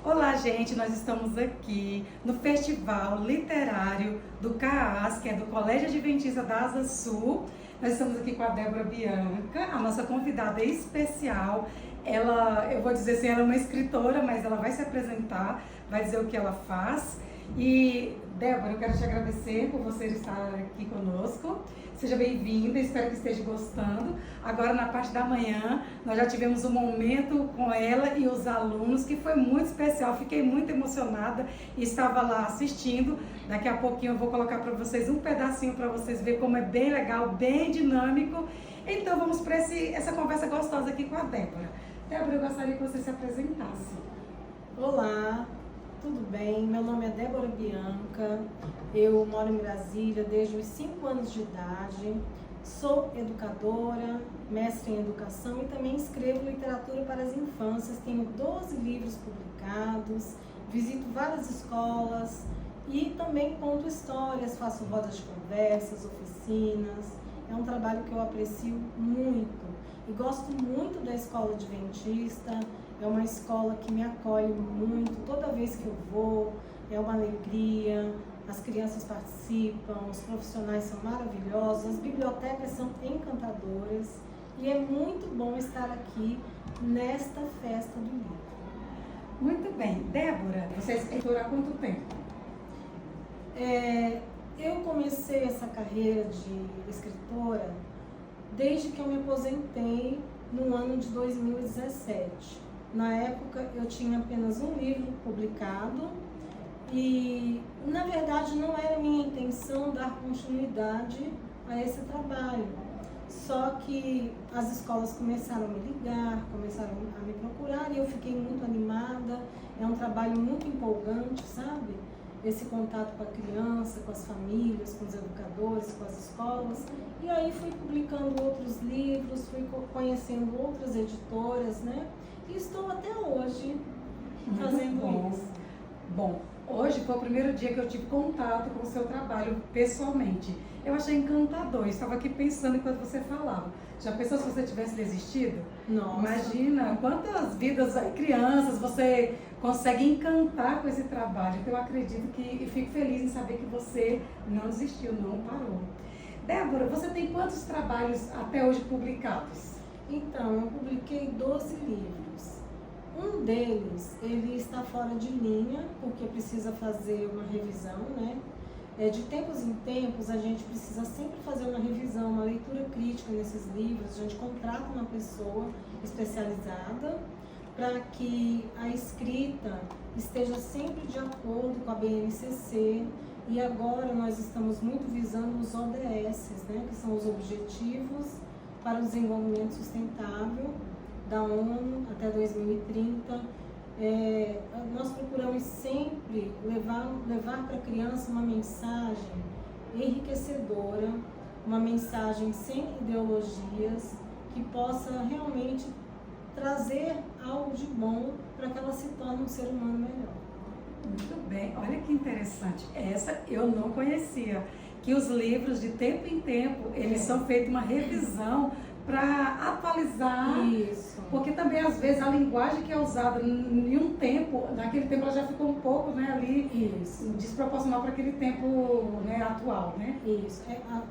Olá, gente, nós estamos aqui no Festival Literário do CAAS, que é do Colégio Adventista da Asa Sul. Nós estamos aqui com a Débora Bianca, a nossa convidada especial. Ela, eu vou dizer assim, ela é uma escritora, mas ela vai se apresentar, vai dizer o que ela faz. E, Débora, eu quero te agradecer por você estar aqui conosco. Seja bem-vinda, espero que esteja gostando. Agora, na parte da manhã, nós já tivemos um momento com ela e os alunos que foi muito especial. Fiquei muito emocionada e estava lá assistindo. Daqui a pouquinho eu vou colocar para vocês um pedacinho para vocês verem como é bem legal, bem dinâmico. Então, vamos para essa conversa gostosa aqui com a Débora. Débora, eu gostaria que você se apresentasse. Olá, tudo bem? Meu nome é Débora Bianca, eu moro em Brasília desde os 5 anos de idade, sou educadora, mestre em educação e também escrevo literatura para as infâncias, tenho 12 livros publicados, visito várias escolas e também conto histórias, faço rodas de conversas, oficinas, é um trabalho que eu aprecio muito e gosto muito da escola adventista. É uma escola que me acolhe muito, toda vez que eu vou, é uma alegria, as crianças participam, os profissionais são maravilhosos, as bibliotecas são encantadoras e é muito bom estar aqui nesta festa do livro. Muito bem. Débora, você é escritora há quanto tempo? Eu comecei essa carreira de escritora desde que eu me aposentei no ano de 2017. Na época eu tinha apenas um livro publicado e, na verdade, não era minha intenção dar continuidade a esse trabalho. Só que as escolas começaram a me ligar, começaram a me procurar e eu fiquei muito animada. É um trabalho muito empolgante, sabe? Esse contato com a criança, com as famílias, com os educadores, com as escolas. E aí fui publicando outros livros, fui conhecendo outras editoras, né? E estou até hoje fazendo isso. Bom, hoje foi o primeiro dia que eu tive contato com o seu trabalho pessoalmente. Eu achei encantador, eu estava aqui pensando enquanto você falava. Já pensou se você tivesse desistido? Nossa. Imagina quantas vidas, crianças, você consegue encantar com esse trabalho. Então eu acredito que, e fico feliz em saber que você não desistiu, não parou. Débora, você tem quantos trabalhos até hoje publicados? Então, eu publiquei 12 livros. Um deles, ele está fora de linha, porque precisa fazer uma revisão, né? De tempos em tempos, a gente precisa sempre fazer uma revisão, uma leitura crítica nesses livros. A gente contrata uma pessoa especializada para que a escrita esteja sempre de acordo com a BNCC. E agora nós estamos muito visando os ODS, né? Que são os Objetivos para o Desenvolvimento Sustentável da ONU até 2030. Nós procuramos sempre levar para a criança uma mensagem enriquecedora, uma mensagem sem ideologias, que possa realmente trazer algo de bom para que ela se torne um ser humano melhor. Muito bem, olha que interessante. Essa eu não conhecia. Que os livros, de tempo em tempo, eles são feitos uma revisão para atualizar. Isso. Porque também, às vezes, a linguagem que é usada em um tempo, naquele tempo ela já ficou um pouco, né, ali, Isso. desproporcional para aquele tempo, né, atual, né? Isso.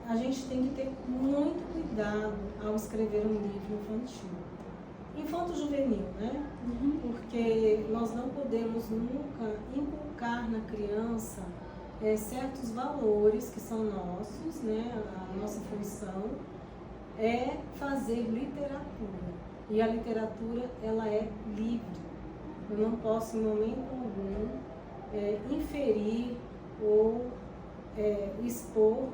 A gente tem que ter muito cuidado ao escrever um livro infantil. Infanto-juvenil, né? Porque nós não podemos nunca inculcar na criança certos valores que são nossos, né? A nossa função é fazer literatura. E a literatura, ela é livre. Eu não posso, em momento algum, inferir ou expor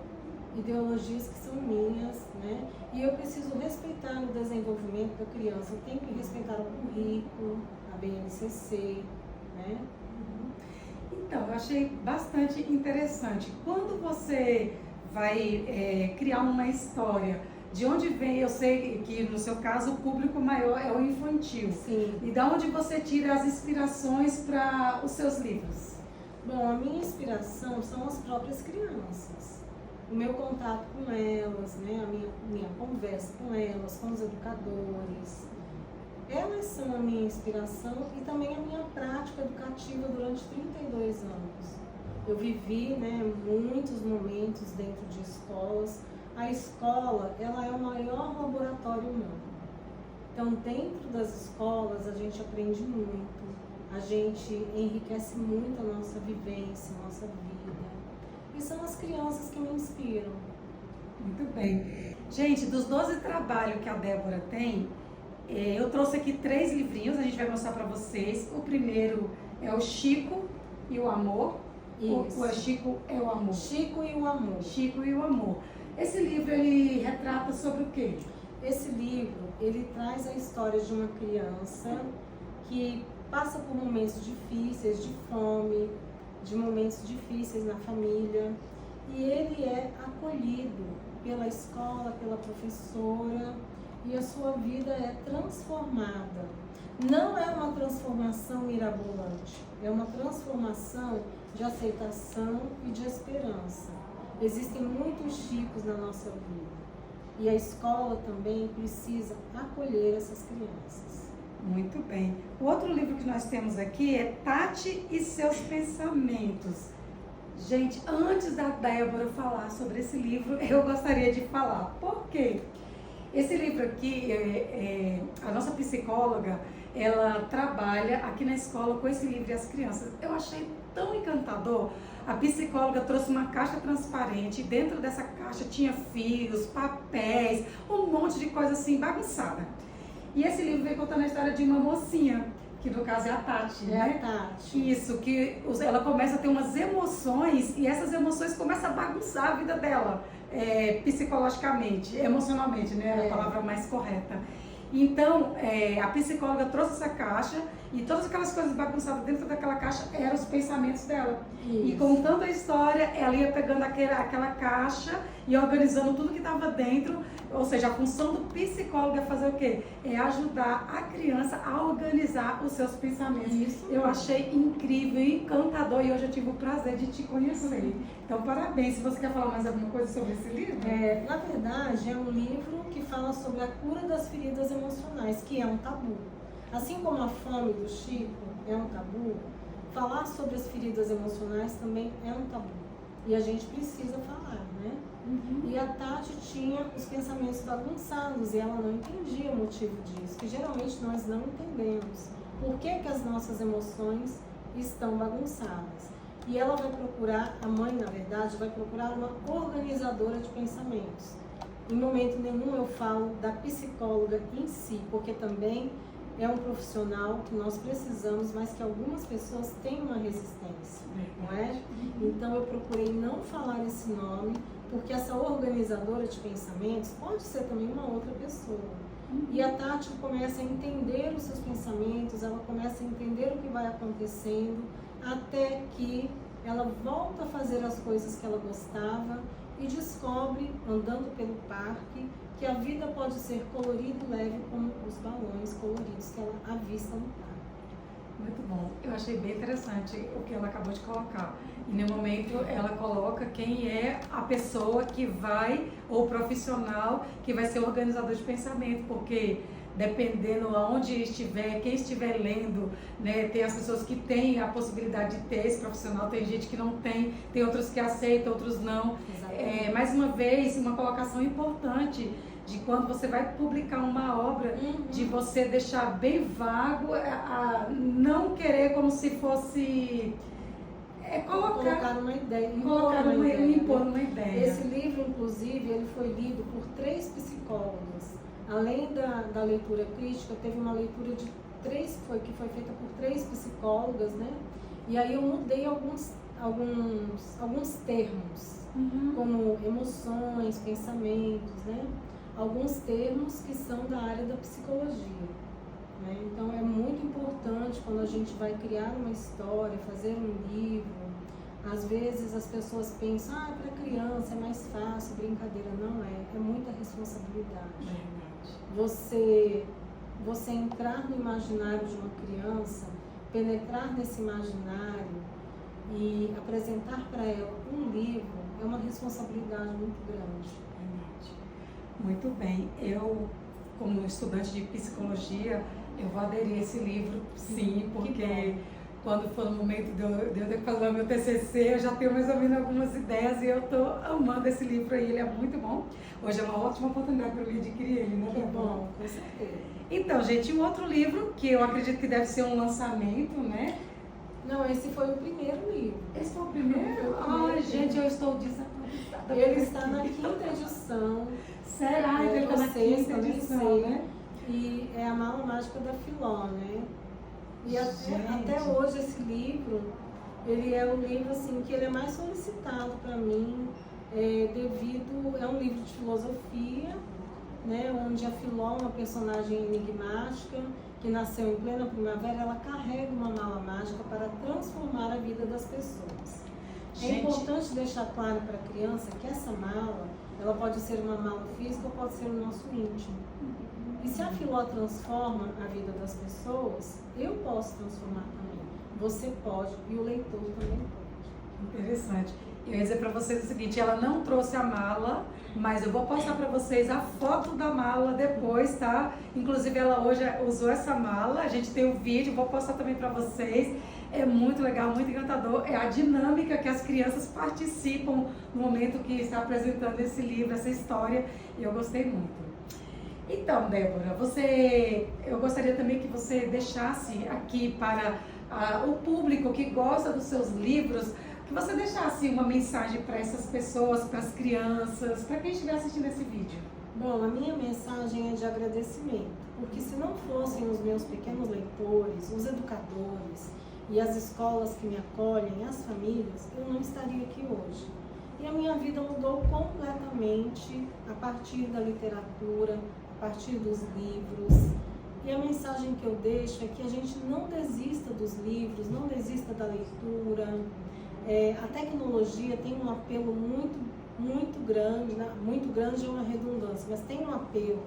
ideologias que são minhas, né? E eu preciso respeitar o desenvolvimento da criança. Eu tenho que respeitar o currículo, a BNCC, né? Então, eu achei bastante interessante. Quando você vai criar uma história, de onde vem, eu sei que no seu caso o público maior é o infantil. Sim. E de onde você tira as inspirações para os seus livros? Bom, a minha inspiração são as próprias crianças. O meu contato com elas, né? A minha conversa com elas, com os educadores. Elas são a minha inspiração e também a minha prática educativa durante 32 anos. Eu vivi, né, muitos momentos dentro de escolas. A escola, ela é o maior laboratório humano. Então, dentro das escolas, a gente aprende muito, a gente enriquece muito a nossa vivência, a nossa vida. E são as crianças que me inspiram. Muito bem. Gente, dos 12 trabalhos que a Débora tem, eu trouxe aqui 3 livrinhos, a gente vai mostrar para vocês. O primeiro é o Chico e o Amor. Isso. O Chico é o Amor. Chico e o Amor. Chico e o Amor. Esse livro, ele retrata sobre o quê? Esse livro, ele traz a história de uma criança que passa por momentos difíceis, de fome, de momentos difíceis na família. E ele é acolhido pela escola, pela professora, e a sua vida é transformada. Não é uma transformação mirabolante, é uma transformação de aceitação e de esperança. Existem muitos Chicos na nossa vida e a escola também precisa acolher essas crianças. Muito bem. O outro livro que nós temos aqui é Tati e seus pensamentos. Gente, antes da Débora falar sobre esse livro, eu gostaria de falar. Por quê? Esse livro aqui, a nossa psicóloga, ela trabalha aqui na escola com esse livro e as crianças. Eu achei tão encantador. A psicóloga trouxe uma caixa transparente, dentro dessa caixa tinha fios, papéis, um monte de coisa assim bagunçada. E esse livro vem contando a história de uma mocinha, que no caso é a Tati, né? É a Tati. Isso, que ela começa a ter umas emoções e essas emoções começam a bagunçar a vida dela, psicologicamente, emocionalmente, né? A palavra mais correta. Então, a psicóloga trouxe essa caixa e todas aquelas coisas bagunçadas dentro daquela caixa eram os pensamentos dela. Isso. E contando a história, ela ia pegando aquela caixa e organizando tudo que estava dentro. Ou seja, a função do psicólogo é fazer o quê? É ajudar a criança a organizar os seus pensamentos. Isso. Eu achei incrível, encantador e hoje eu tive o prazer de te conhecer. Então, parabéns. Se você quer falar mais alguma coisa sobre esse livro? Na verdade, é um livro que fala sobre a cura das feridas emocionais, que é um tabu. Assim como a fome do Chico é um tabu, falar sobre as feridas emocionais também é um tabu. E a gente precisa falar, né? Uhum. E a Tati tinha os pensamentos bagunçados e ela não entendia o motivo disso, que geralmente nós não entendemos. Por que que as nossas emoções estão bagunçadas? E ela vai procurar, a mãe na verdade, vai procurar uma organizadora de pensamentos. Em momento nenhum eu falo da psicóloga em si, porque também é um profissional que nós precisamos, mas que algumas pessoas têm uma resistência, não é? Então eu procurei não falar esse nome, porque essa organizadora de pensamentos pode ser também uma outra pessoa. E a Tati começa a entender os seus pensamentos, ela começa a entender o que vai acontecendo, até que ela volta a fazer as coisas que ela gostava e descobre, andando pelo parque, que a vida pode ser colorida e leve como os balões coloridos que ela avista no parque. Muito bom. Eu achei bem interessante o que ela acabou de colocar. E no momento ela coloca quem é a pessoa que vai, ou o profissional que vai ser o organizador de pensamento, porque dependendo aonde estiver, quem estiver lendo, né, tem as pessoas que têm a possibilidade de ter esse profissional, tem gente que não tem outros que aceitam, outros não. Mais uma vez, uma colocação importante de quando você vai publicar uma obra, de você deixar bem vago, não querer como se fosse colocar uma ideia, impor uma ideia. Esse livro, inclusive, ele foi lido por 3 psicólogas. Além da leitura crítica, teve uma leitura de 3, que foi feita por 3 psicólogas, né? E aí eu mudei alguns termos, como emoções, pensamentos, né? Alguns termos que são da área da psicologia, né? Então é muito importante quando a gente vai criar uma história, fazer um livro. Às vezes as pessoas pensam, para criança é mais fácil, brincadeira. Não é, é muita responsabilidade. Você entrar no imaginário de uma criança, penetrar nesse imaginário e apresentar para ela um livro é uma responsabilidade muito grande. Muito bem. Eu, como estudante de psicologia, Eu vou aderir a esse livro, sim, porque quando for no momento de eu ter que fazer o meu TCC, eu já tenho mais ou menos algumas ideias e eu estou amando esse livro aí, ele é muito bom. Hoje é uma ótima oportunidade para mim adquirir ele, né? Que bom, com certeza. Então, gente, um outro livro que eu acredito que deve ser um lançamento, né? Não, esse foi o primeiro livro. Esse foi o primeiro? Ai, gente, eu estou desatualizada. Ele está na 5ª edição. Será que ele está na 5ª edição, né? E é a Mala Mágica da Filó, né? E Gente. até hoje esse livro, ele é o livro assim, que ele é mais solicitado para mim, é um livro de filosofia, né? Onde a Filó, uma personagem enigmática, que nasceu em plena primavera, ela carrega uma mala mágica para transformar a vida das pessoas. Gente. É importante deixar claro para a criança que essa mala, ela pode ser uma mala física ou pode ser o nosso íntimo. E se a Filó transforma a vida das pessoas, eu posso transformar também. Você pode e o leitor também pode. Interessante. Eu ia dizer para vocês o seguinte, ela não trouxe a mala, mas eu vou postar para vocês a foto da mala depois, tá? Inclusive ela hoje usou essa mala, a gente tem o vídeo, vou postar também para vocês. É muito legal, muito encantador. É a dinâmica que as crianças participam no momento que está apresentando esse livro, essa história, e eu gostei muito. Então, Débora, eu gostaria também que você deixasse aqui para o público que gosta dos seus livros, que você deixasse uma mensagem para essas pessoas, para as crianças, para quem estiver assistindo esse vídeo. Bom, a minha mensagem é de agradecimento, porque se não fossem os meus pequenos leitores, os educadores e as escolas que me acolhem, as famílias, eu não estaria aqui hoje. E a minha vida mudou completamente a partir da literatura, a partir dos livros. E a mensagem que eu deixo é que a gente não desista dos livros, não desista da leitura. A tecnologia tem um apelo muito grande, né? Muito grande é uma redundância, mas tem um apelo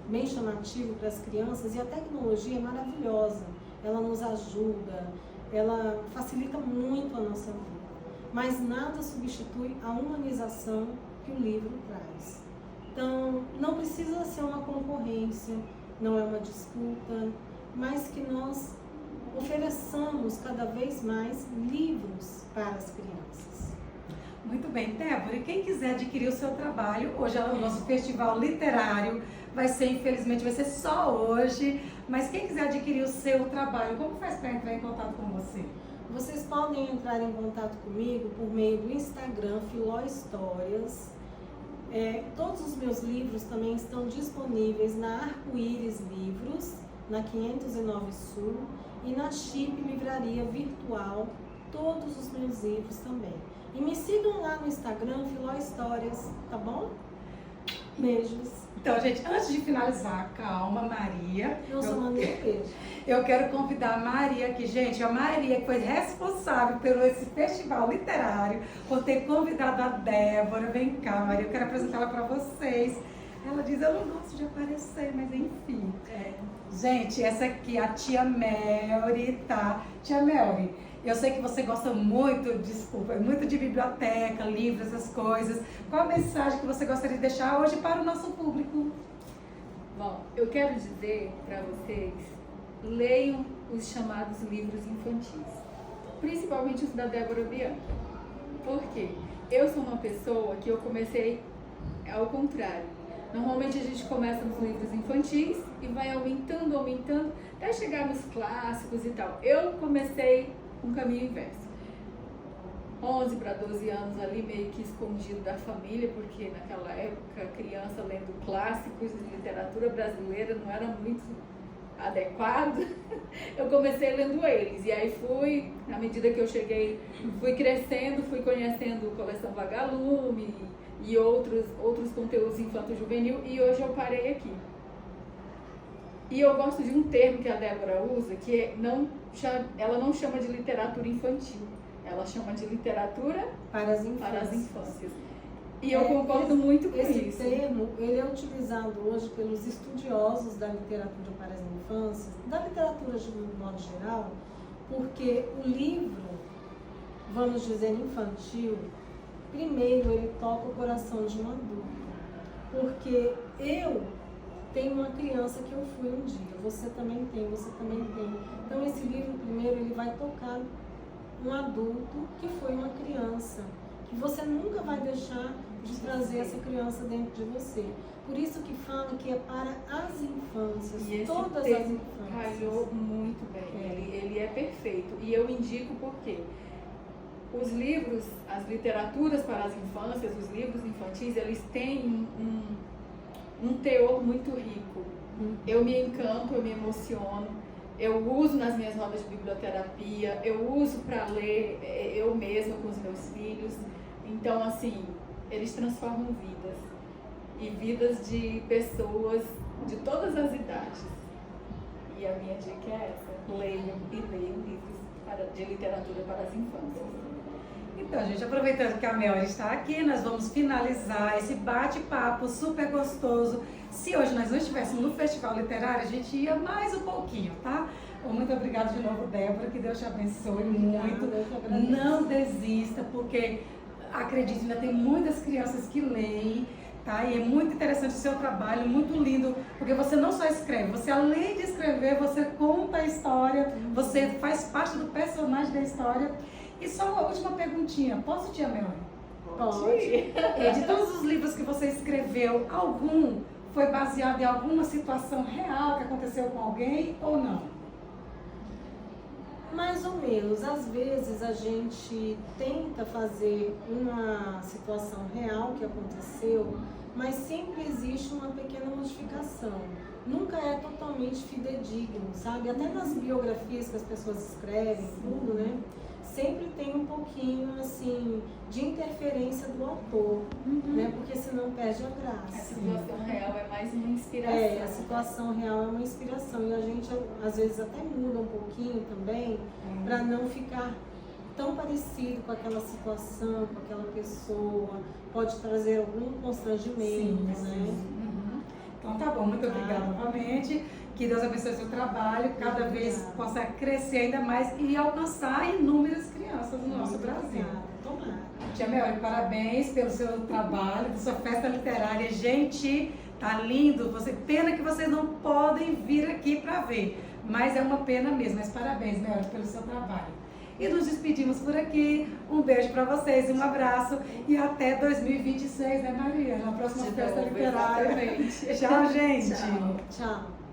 bem chamativo para as crianças e a tecnologia é maravilhosa. Ela nos ajuda, ela facilita muito a nossa vida. Mas nada substitui a humanização que o livro traz. Então, não precisa ser uma concorrência, não é uma disputa, mas que nós ofereçamos cada vez mais livros para as crianças. Muito bem, Débora, e quem quiser adquirir o seu trabalho, hoje é o nosso festival literário, infelizmente vai ser só hoje, mas quem quiser adquirir o seu trabalho, como faz para entrar em contato com você? Vocês podem entrar em contato comigo por meio do Instagram Filó Histórias. Todos os meus livros também estão disponíveis na Arco-Íris Livros, na 509 Sul, e na Chip Livraria Virtual, todos os meus livros também. E me sigam lá no Instagram, Filó Histórias, tá bom? Beijos. Então, gente, antes de finalizar, calma, Maria. Eu só mandei um beijo. Eu quero convidar a Maria aqui, gente. A Maria que foi responsável pelo esse festival literário, por ter convidado a Débora. Vem cá, Maria, eu quero apresentá-la para vocês. Ela diz, eu não gosto de aparecer, mas enfim. Gente, essa aqui é a tia Melry, tá? Tia Melry, eu sei que você gosta muito de biblioteca, livros, essas coisas. Qual a mensagem que você gostaria de deixar hoje para o nosso público? Bom, eu quero dizer para vocês, leiam os chamados livros infantis, principalmente os da Débora Bianca. Por quê? Eu sou uma pessoa que eu comecei ao contrário. Normalmente a gente começa nos livros infantis e vai aumentando, até chegar nos clássicos e tal. Eu comecei um caminho inverso. 11 para 12 anos ali, meio que escondido da família, porque naquela época criança lendo clássicos de literatura brasileira não era muito adequado. Eu comecei lendo eles, e aí na medida que eu cheguei, fui crescendo, fui conhecendo Coleção Vagalume e outros conteúdos infanto-juvenil, e hoje eu parei aqui. E eu gosto de um termo que a Débora usa, que ela não chama de literatura infantil, ela chama de literatura para as infâncias. E eu concordo muito com isso. Esse termo, ele é utilizado hoje pelos estudiosos da literatura para as infâncias, da literatura de um modo geral, porque o livro, vamos dizer, infantil, primeiro ele toca o coração de um adulto. Porque eu tem uma criança que eu fui um dia, você também tem, você também tem. Então esse livro primeiro ele vai tocar um adulto que foi uma criança, que você nunca vai deixar de trazer essa criança dentro de você. Por isso que fala que é para as infâncias, E esse todas as termo infâncias. calhou muito bem, ele é perfeito. E eu indico porque os livros, as literaturas para as infâncias, os livros infantis, eles têm um teor muito rico. Eu me encanto, eu me emociono, eu uso nas minhas rodas de biblioterapia, eu uso para ler eu mesma com os meus filhos. Então, assim, eles transformam vidas. E vidas de pessoas de todas as idades. E a minha dica é essa: leiam e leiam livros de literatura para as infâncias. Então, gente, aproveitando que a Melody está aqui, nós vamos finalizar esse bate-papo super gostoso. Se hoje nós não estivéssemos no Festival Literário, a gente ia mais um pouquinho, tá? Muito obrigada de novo, Débora, que Deus te abençoe muito. Não desista, porque, acredite, ainda tem muitas crianças que leem. Tá? E é muito interessante o seu trabalho, muito lindo, porque você não só escreve, você além de escrever, você conta a história, você faz parte do personagem da história. E só uma última perguntinha, posso, tia Melanie? Pode. De todos os livros que você escreveu, algum foi baseado em alguma situação real que aconteceu com alguém ou não? Mais ou menos. Às vezes a gente tenta fazer uma situação real que aconteceu, mas sempre existe uma pequena modificação. Nunca é totalmente fidedigno, sabe? Até nas biografias que as pessoas escrevem, tudo, né? Sempre tem um pouquinho, assim, de interferência do autor, né? Porque senão perde a graça. A situação real é mais uma inspiração. A situação real é uma inspiração. E a gente, às vezes, até muda um pouquinho também, para não ficar tão parecido com aquela situação, com aquela pessoa. Pode trazer algum constrangimento, né? Então tá bom, muito obrigada novamente. Que Deus abençoe o seu trabalho, cada vez possa crescer ainda mais e alcançar inúmeras crianças no nosso Brasil. Tomara. Tia Melody, parabéns pelo seu trabalho, pela sua festa literária. Gente, tá lindo. Pena que vocês não podem vir aqui para ver, mas é uma pena mesmo. Mas parabéns, Melody, pelo seu trabalho. E nos despedimos por aqui. Um beijo para vocês, um abraço e até 2026, né, Maria? Na próxima festa literária. Exatamente. Tchau, gente. Tchau. Tchau.